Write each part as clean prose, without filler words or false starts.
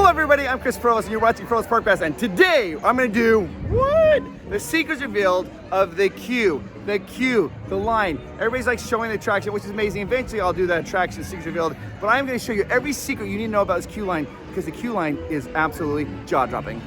Hello everybody, I'm Chris Provost and you're watching Provost Park Pass, and today I'm gonna do what? The secrets revealed of the queue, the line. Everybody's like showing the attraction, which is amazing. Eventually I'll do that attraction, secrets revealed, but I'm gonna show you every secret you need to know about this queue line because the queue line is absolutely jaw-dropping.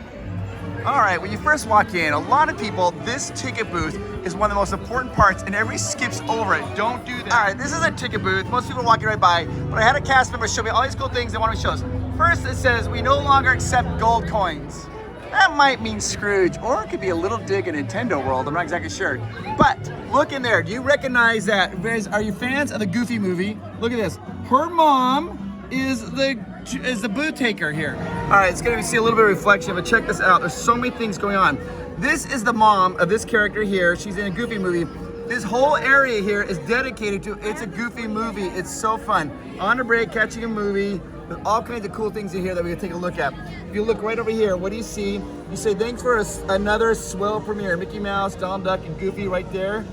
All right, when you first walk in, a lot of people, this ticket booth is one of the most important parts and everybody skips over it. Don't do that. All right, this is a ticket booth. Most people are walking right by, but I had a cast member show me all these cool things they want to show us. First, it says, we no longer accept gold coins. That might mean Scrooge, or it could be a little dig in Nintendo World. I'm not exactly sure. But look in there. Do you recognize that? Are you fans of the Goofy movie? Look at this. Her mom is the booth taker here. All right, it's gonna see a little bit of reflection, but check this out. There's so many things going on. This is the mom of this character here. She's in a Goofy movie. This whole area here is dedicated to it's a Goofy movie. It's so fun. On a break, catching a movie. With all kinds of cool things in here that we're gonna take a look at. If you look right over here, what do you see? You say, thanks for another swell premiere. Mickey Mouse, Donald Duck, and Goofy right there.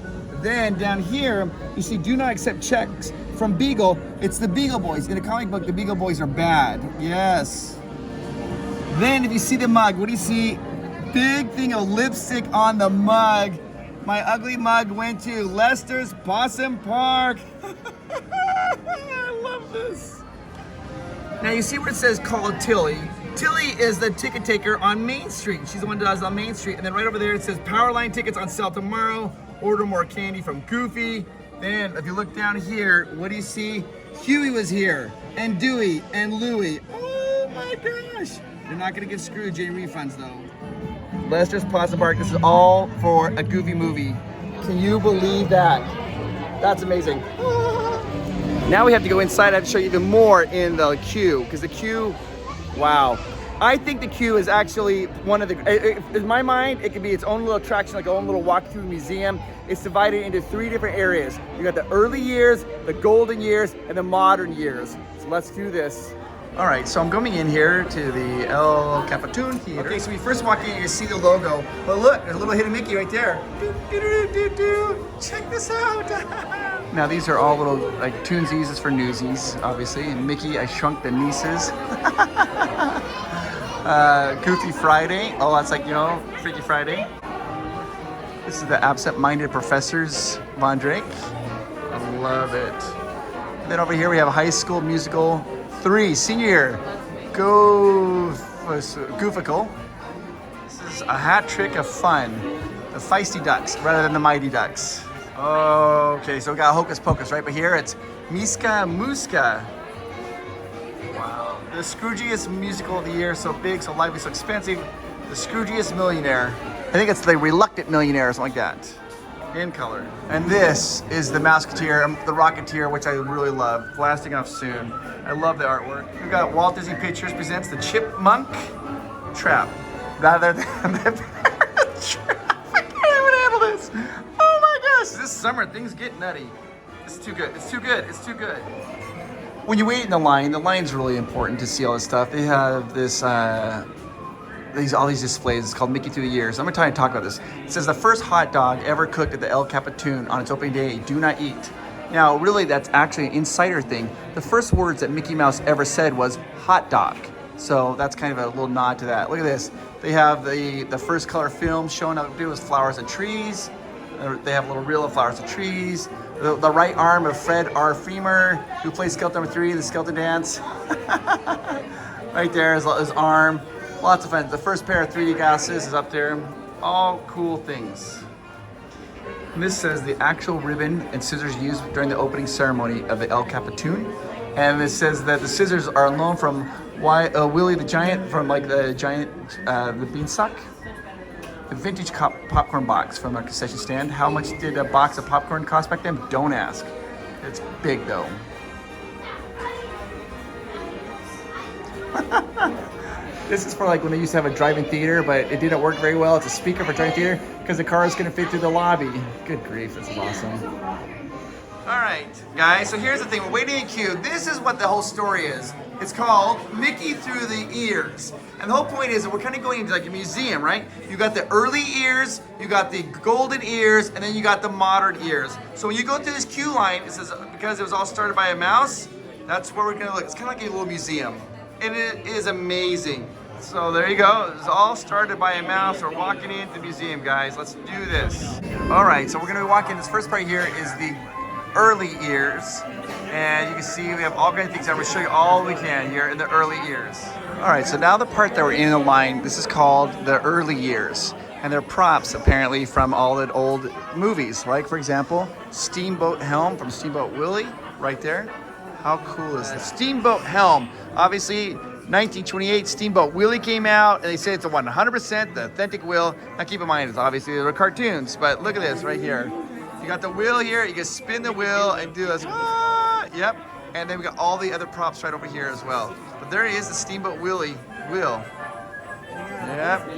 Then down here, you see, do not accept checks from Beagle. It's the Beagle Boys. In the comic book, the Beagle Boys are bad. Yes. Then if you see the mug, what do you see? Big thing of lipstick on the mug. My ugly mug went to Lester's Possum Park. I love this. Now you see where it says called Tilly. Tilly is the ticket taker on Main Street. She's the one that does on Main Street. And then right over there it says Powerline tickets on sale tomorrow. Order more candy from Goofy. Then if you look down here, what do you see? Huey was here, and Dewey, and Louie. Oh my gosh. They're not gonna give Scrooge any refunds though. Lester's Possum Park, this is all for a Goofy movie. Can you believe that? That's amazing. Now we have to go inside. I have to show you even more in the queue, because the queue, wow. I think the queue is actually one of the, in my mind, it could be its own little attraction, like its own little walk-through museum. It's divided into 3 different areas. You got the early years, the golden years, and the modern years. So let's do this. All right, so I'm coming in here to the El Capitoon Theater. Okay, so we first walk in, you see the logo. But look, there's a little hidden Mickey right there. Check this out. Now these are all little like toonsies, is for newsies, obviously. And Mickey, I Shrunk the Nieces. Goofy Friday. Oh, that's like, you know, Freaky Friday. This is the Absent-Minded Professors Von Drake. I love it. And then over here we have High School Musical 3, senior year. Goofical. This is a hat trick of fun. The Feisty Ducks rather than the Mighty Ducks. Okay, so we got Hocus Pocus right, but here it's Miska Muska. Wow. The Scroogiest musical of the year, so big, so lively, so expensive. The Scroogiest Millionaire. I think it's the Reluctant Millionaire or something like that. In color. And this is the Mouseketeer, the Rocketeer, which I really love. Blasting off soon. I love the artwork. We've got Walt Disney Pictures presents the Chipmunk Trap rather than the Parrot Trap. I can't even handle this. Oh my gosh, this summer things get nutty. It's too good. It's too good. It's too good. When you wait in the line's really important to see all this stuff. They have this all these displays. It's called Mickey Through the Years. I'm gonna try and talk about this. It says the first hot dog ever cooked at the El Capitoon on its opening day, do not eat. Now, really, that's actually an insider thing. The first words that Mickey Mouse ever said was hot dog. So that's kind of a little nod to that. Look at this. They have the first color film showing up to do with flowers and trees. They have a little reel of flowers and trees. The right arm of Fred R. Freemer, who plays Skeleton number 3 in the Skeleton Dance. Right there is his arm. Lots of fun. The first pair of 3D glasses is up there. All cool things. And this says the actual ribbon and scissors used during the opening ceremony of the El Capitoon. And it says that the scissors are known from Willie the Giant, from like the giant, the beanstalk. The vintage popcorn box from our concession stand. How much did a box of popcorn cost back then? Don't ask. It's big though. This is for like when they used to have a drive-in theater, but it didn't work very well. It's a speaker for drive-in theater because the car is gonna fit through the lobby. Good grief, this is awesome. All right, guys, so here's the thing. We're waiting in queue. This is what the whole story is. It's called Mickey Through the Ears. And the whole point is that we're kind of going into like a museum, right? You got the early ears, you got the golden ears, and then you got the modern ears. So when you go through this queue line, it says, because it was all started by a mouse, that's where we're gonna look. It's kind of like a little museum. and it is amazing. So there you go. It's all started by a mouse. We're walking into the museum, guys. Let's do this. All right, so we're gonna be walking. This first part here is the early years. And you can see we have all kinds of things. I'm gonna show you all we can here in the early years. All right, so now the part that we're in the line, this is called the early years. And they're props, apparently, from all the old movies. Like, for example, Steamboat Helm from Steamboat Willie, right there. How cool is this? Steamboat Helm, obviously, 1928, Steamboat Willie came out, and they say it's a 100% the authentic wheel. Now keep in mind, it's obviously they're cartoons, but look at this right here. You got the wheel here, you can spin the wheel and do this, yep. And then we got all the other props right over here as well. But there is the Steamboat Willie wheel. Yep.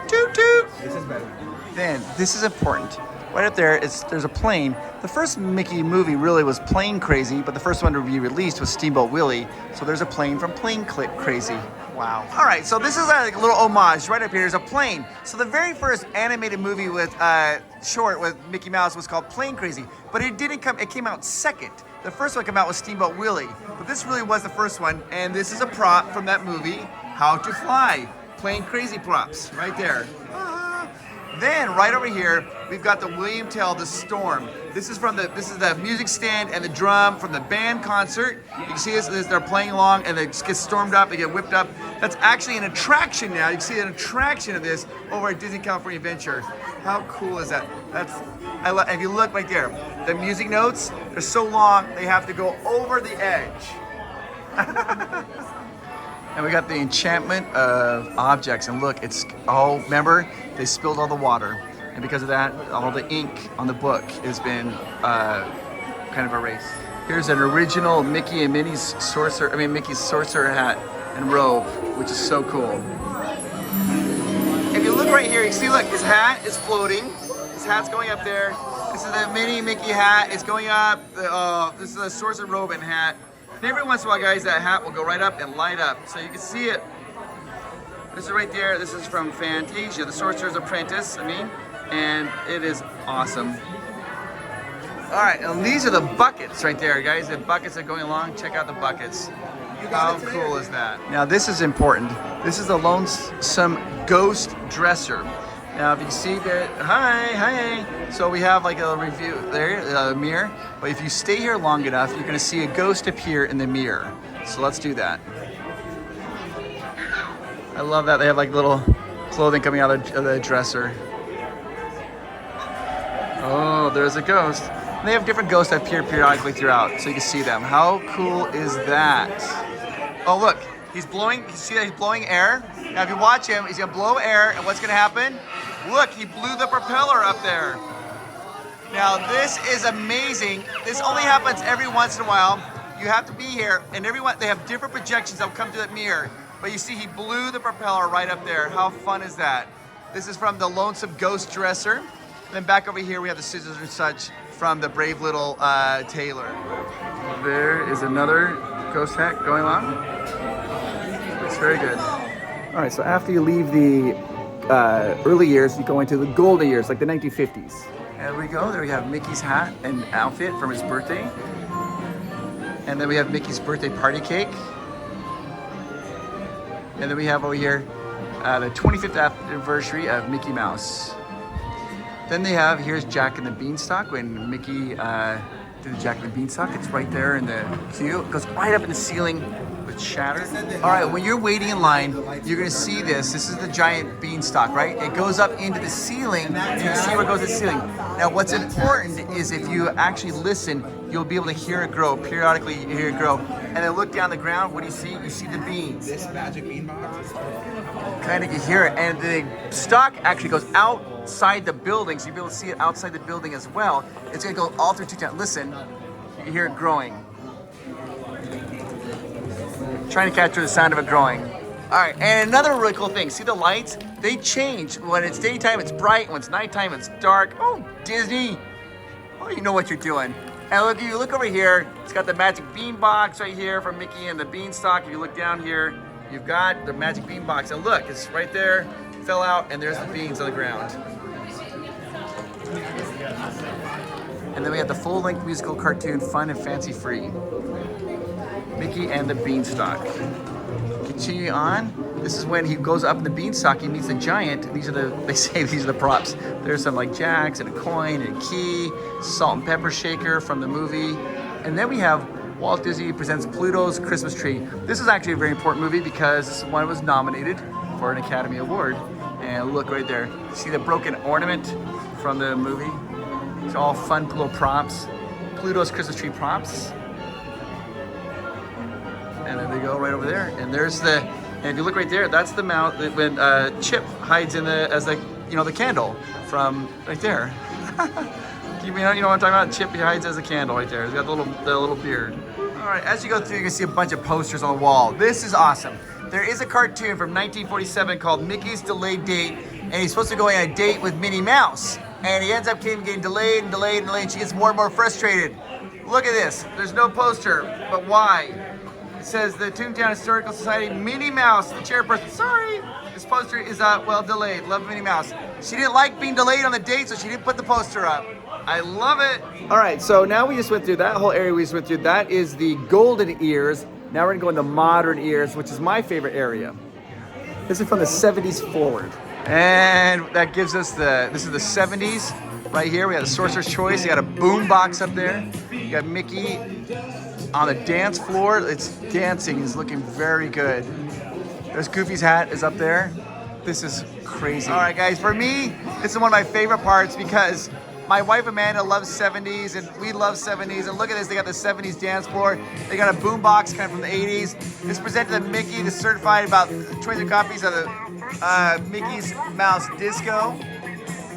Toot toot. This is better. Then, this is important. Right up there, there's a plane. The first Mickey movie really was Plane Crazy, but the first one to be released was Steamboat Willie. So there's a plane from Plane Crazy. Wow. All right, so this is a little homage. Right up here, there's a plane. So the very first animated movie with short with Mickey Mouse was called Plane Crazy, but it came out second. The first one came out was Steamboat Willie, but this really was the first one, and this is a prop from that movie, How to Fly. Plane Crazy props, right there. Then right over here, we've got the William Tell, The Storm. This is the music stand and the drum from the band concert. You can see this, they're playing along and they just get stormed up, they get whipped up. That's actually an attraction now. You can see an attraction of this over at Disney California Adventure. How cool is that? If you look right there, the music notes, they're so long, they have to go over the edge. And we got the enchantment of objects, and look, remember, they spilled all the water, and because of that, all the ink on the book has been kind of erased. Here's an original Mickey and Mickey's sorcerer hat and robe, which is so cool. If you look right here, you see, look, his hat is floating. His hat's going up there. This is the Minnie Mickey hat. It's going up. This is a sorcerer robe and hat. And every once in a while, guys, that hat will go right up and light up. So you can see it. This is right there. This is from Fantasia, the Sorcerer's Apprentice, and it is awesome. All right, and these are the buckets right there, guys. The buckets that are going along. Check out the buckets. How cool is that? Now, this is important. This is the Lonesome Ghost Dresser. Now, if you see there, hi. So we have like a review there, a mirror. But if you stay here long enough, you're gonna see a ghost appear in the mirror. So let's do that. I love that they have like little clothing coming out of the dresser. Oh, there's a ghost. And they have different ghosts that appear periodically throughout, so you can see them. How cool is that? Oh, look, he's blowing. You see that he's blowing air? Now, if you watch him, he's gonna blow air, and what's gonna happen? Look, he blew the propeller up there. Now, this is amazing. This only happens every once in a while. You have to be here, and they have different projections that will come through that mirror. But you see, he blew the propeller right up there. How fun is that? This is from the Lonesome Ghost Dresser. And then back over here, we have the scissors and such from the Brave Little Tailor. There is another ghost hat going along. It's very good. All right, so after you leave the early years, you go into the golden years, like the 1950s. There we go. There we have Mickey's hat and outfit from his birthday. And then we have Mickey's birthday party cake. And then we have over here the 25th anniversary of Mickey Mouse. Then here's Jack and the Beanstalk when Mickey did the Jack and the Beanstalk. It's right there in the queue. It goes right up in the ceiling with shatter. All right, when you're waiting in line, you're gonna see this. This is the giant beanstalk, right? It goes up into the ceiling. You can see where it goes to the ceiling. Now, what's important is if you actually listen, you'll be able to hear it grow. Periodically, you hear it grow. And then look down the ground, what do you see? You see the beans. This magic bean box. Kind of, you hear it. And the stalk actually goes outside the building, so you'll be able to see it outside the building as well. It's gonna go all through 2 times. Listen, you hear it growing. Trying to capture the sound of it growing. All right, and another really cool thing, see the lights? They change. When it's daytime, it's bright. When it's nighttime, it's dark. Oh, Disney. Oh, you know what you're doing. And look, you look over here, it's got the magic bean box right here from Mickey and the Beanstalk. If you look down here, you've got the magic bean box. And look, it's right there, fell out, and there's the beans on the ground. And then we have the full-length musical cartoon, Fun and Fancy Free. Mickey and the Beanstalk. continuing on, this is when he goes up in the beanstalk, he meets the giant. These are they say these are the props. There's some like jacks and a coin and a key, salt and pepper shaker from the movie. And then we have Walt Disney Presents Pluto's Christmas Tree. This is actually a very important movie because this one was nominated for an Academy Award. And look right there. See the broken ornament from the movie? It's all fun little props. Pluto's Christmas Tree props. And there they go right over there. And there's the, and if you look right there, that's the mount that when Chip hides in the, as the, you know, the candle from right there. You know what I'm talking about? Chip hides as a candle right there. He's got the little beard. All right, as you go through, you can see a bunch of posters on the wall. This is awesome. There is a cartoon from 1947 called Mickey's Delayed Date, and he's supposed to go on a date with Minnie Mouse. And he ends up getting delayed and delayed and delayed, and she gets more and more frustrated. Look at this. There's no poster, but why? It says the Toontown Historical Society, Minnie Mouse, the chairperson. Sorry, this poster is well delayed. Love Minnie Mouse. She didn't like being delayed on the date, so she didn't put the poster up. I love it. All right, so now we just went through that whole area we just went through. That is the golden ears. Now we're gonna go into modern ears, which is my favorite area. This is from the 70s forward. And that gives us this is the 70s right here. We got the Sorcerer's Choice. You got a boom box up there. You got Mickey on the dance floor. It's dancing, it's looking very good. There's Goofy's hat is up there. This is crazy. All right, guys, for me, this is one of my favorite parts because my wife Amanda loves 70s and we love 70s. And look at this, they got the 70s dance floor. They got a boom box kind of from the 80s. This presented to Mickey, the certified about 23 copies of the Mickey's Mouse Disco.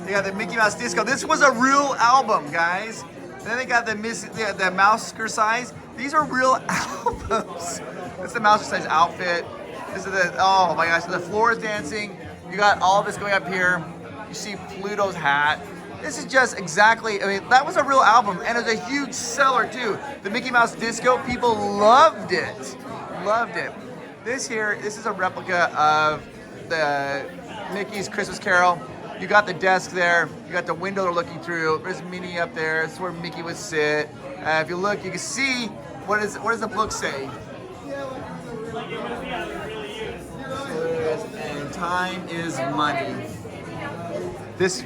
They got the Mickey Mouse Disco. This was a real album, guys. And then they got the Mousker size. These are real albums. This is the Mousker size outfit. This is the, oh my gosh, the floor is dancing. You got all of this going up here. You see Pluto's hat. This is just exactly, I mean, that was a real album, and it was a huge seller too. The Mickey Mouse Disco, people loved it. Loved it. This is a replica of the Mickey's Christmas Carol. You got the desk there, you got the window they're looking through. There's Minnie up there, this is where Mickey would sit. If you look, you can see, what does the book say? And time is money. This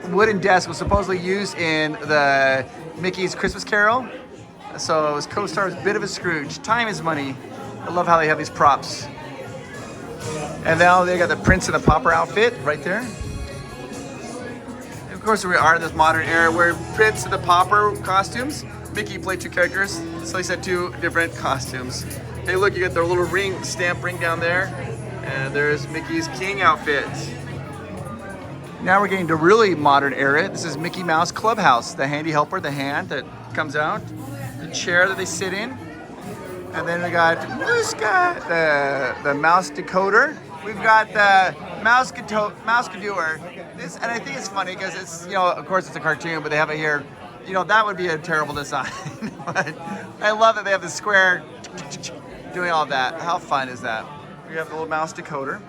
wooden desk was supposedly used in the Mickey's Christmas Carol. So his co-star was a bit of a Scrooge. Time is money. I love how they have these props. And now they got the Prince and the Pauper outfit right there. And of course, we are in this modern era where Prince and the Pauper costumes. Mickey played two characters, so he said two different costumes. Hey, look, you got their little stamp ring down there. And there's Mickey's King outfit. Now we're getting to really modern era. This is Mickey Mouse Clubhouse. The handy helper, the hand that comes out. The chair that they sit in. And then we got Muska, the mouse decoder. We've got the mouse cadoer. This, and I think it's funny because it's, you know, of course it's a cartoon, but they have it here. You know, that would be a terrible design. But I love that they have the square doing all that. How fun is that? We have the little mouse decoder.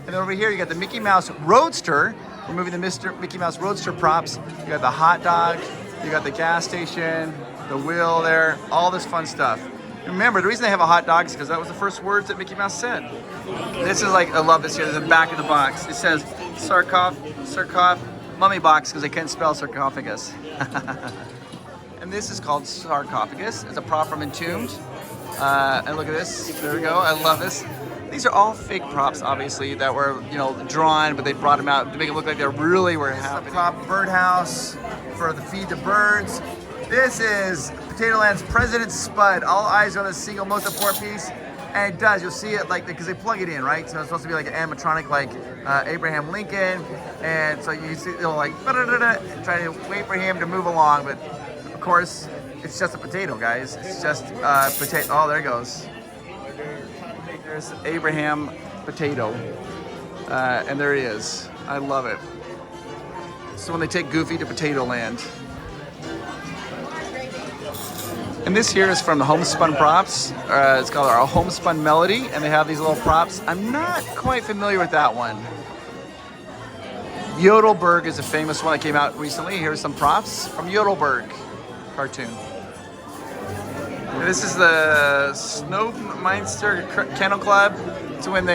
And then over here you got the Mickey Mouse Roadster. We're moving the Mickey Mouse Roadster props. You got the hot dog, you got the gas station, the wheel there, all this fun stuff. Remember, the reason they have a hot dog is because that was the first words that Mickey Mouse said. This is like, I love this here, the back of the box. It says mummy box because they couldn't spell sarcophagus. And this is called sarcophagus. It's a prop from Entombed. And look at this, there we go, I love this. These are all fake props, obviously, that were, you know, drawn, but they brought them out to make it look like they really were happening. Prop birdhouse for the Feed the Birds. This is Potato Land's President Spud. All eyes on the single most important piece, and it does. You'll see it like because they plug it in, right? So it's supposed to be like an animatronic, like Abraham Lincoln, and so you see, they'll like trying to wait for him to move along, but of course, it's just a potato, guys. It's just potato. Oh, there it goes. There's Abraham Potato, and there he is. I love it. So when they take Goofy to Potato Land. And this here is from the Homespun Props. It's called our Homespun Melody, and they have these little props. I'm not quite familiar with that one. Yodelberg is a famous one that came out recently. Here's some props from Yodelberg cartoon. And this is the Snowmeister Kennel Club. So when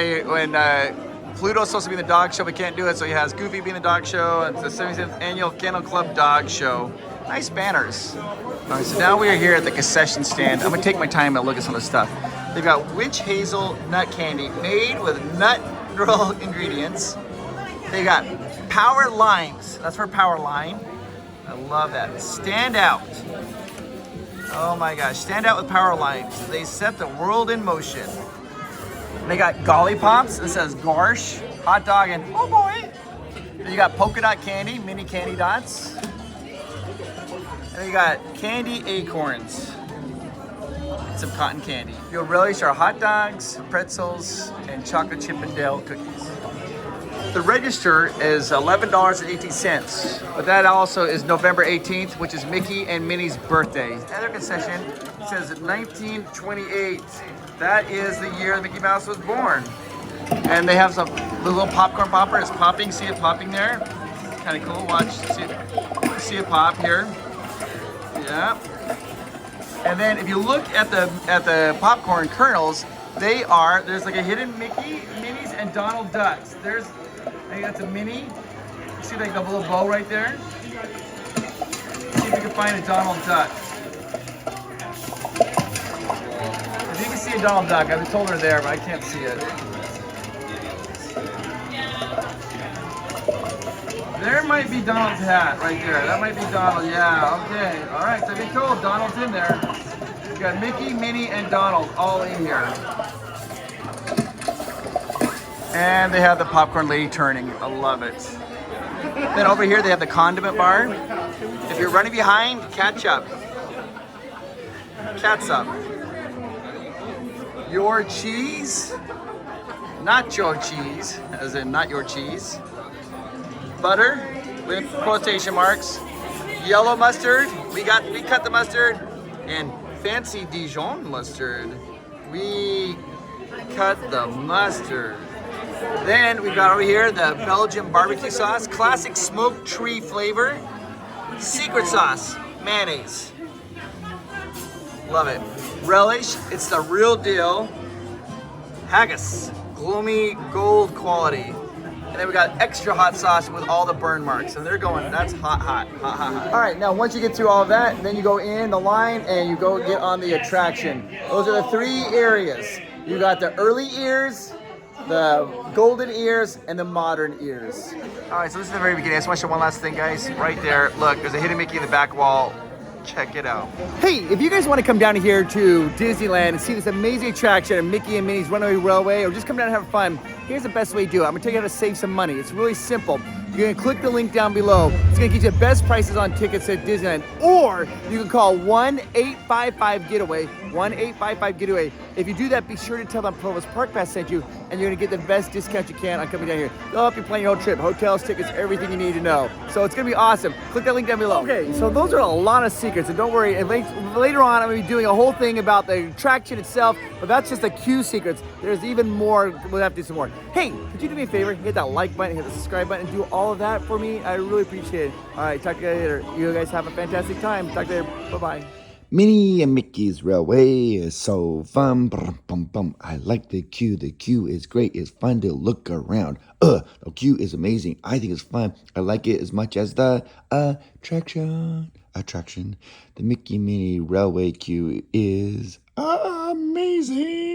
Pluto's supposed to be in the dog show, but can't do it, so he has Goofy being the dog show, and it's the 75th annual Kennel Club Dog Show. Nice banners. All right, so now we are here at the concession stand. I'm gonna take my time and look at some of the stuff. They've got witch hazel nut candy made with natural ingredients. They got power limes. That's for power line. I love that. Stand out. Oh my gosh, stand out with power limes. They set the world in motion. They got Golly Pops. It says Gorsh, hot dog, and oh boy. Then you got polka dot candy, mini candy dots. And you got candy acorns. Some cotton candy. Your relish are hot dogs, pretzels, and chocolate chip and Dale cookies. The register is $11.18, but that also is November 18th, which is Mickey and Minnie's birthday. Other concession says 1928. That is the year Mickey Mouse was born. And they have the little popcorn popper. It's popping. See it popping there? Kind of cool. Watch. See it pop here. Yeah. And then if you look at the popcorn kernels, there's like a hidden Mickey, Minnie's, and Donald Ducks. I think that's a Minnie. You see like the little bow right there? See if you can find a Donald Duck. If you can see a Donald Duck, I've told her there, but I can't see it. There might be Donald's hat right there. That might be Donald. Yeah, okay. All right, so be cool. Donald's in there. We got Mickey, Minnie, and Donald all in here. And they have the popcorn lady turning. I love it. Then over here they have the condiment bar. If you're running behind, catch up. Cat's up. Your cheese, not your cheese, as in not your cheese. Butter with quotation marks. Yellow mustard, we cut the mustard. And fancy Dijon mustard, we cut the mustard. Then we've got over here the Belgian barbecue sauce, classic smoked tree flavor, secret sauce, mayonnaise. Love it. Relish, it's the real deal. Haggis, gloomy gold quality. And then we got extra hot sauce with all the burn marks. And they're going, that's hot, hot, hot, hot, hot. All right, now once you get through all of that, then you go in the line and you go get on the attraction. Those are the 3 areas. You got the early ears, the golden ears, and the modern ears. All right, so this is the very beginning. I just want to show one last thing, guys. Right there, look, there's a hidden Mickey in the back wall. Check it out. Hey, if you guys want to come down here to Disneyland and see this amazing attraction of Mickey and Minnie's Runaway Railway, or just come down and have fun, here's the best way to do it. I'm going to tell you how to save some money. It's really simple. You're going to click the link down below. It's going to get you the best prices on tickets at Disneyland. Or you can call 1-855-GETAWAY, 1-855-GETAWAY. If you do that, be sure to tell them Provost Park Pass sent you, and you're going to get the best discount you can on coming down here. They'll help you plan your whole trip, hotels, tickets, everything you need to know. So it's going to be awesome. Click that link down below. Okay, so those are a lot of secrets, and don't worry, later on I'm going to be doing a whole thing about the attraction itself, but that's just a few secrets. There's even more. We'll have to do some more. Hey, could you do me a favor? Hit that like button, hit the subscribe button, and do all of that for me. I really appreciate it. All right, talk to you guys later. You guys have a fantastic time. Talk to you later. Bye-bye. Minnie and Mickey's Railway is so fun. Brum, bum, bum. I like the queue. The queue is great. It's fun to look around. The queue is amazing. I think it's fun. I like it as much as the attraction. The Mickey Minnie Railway queue is amazing.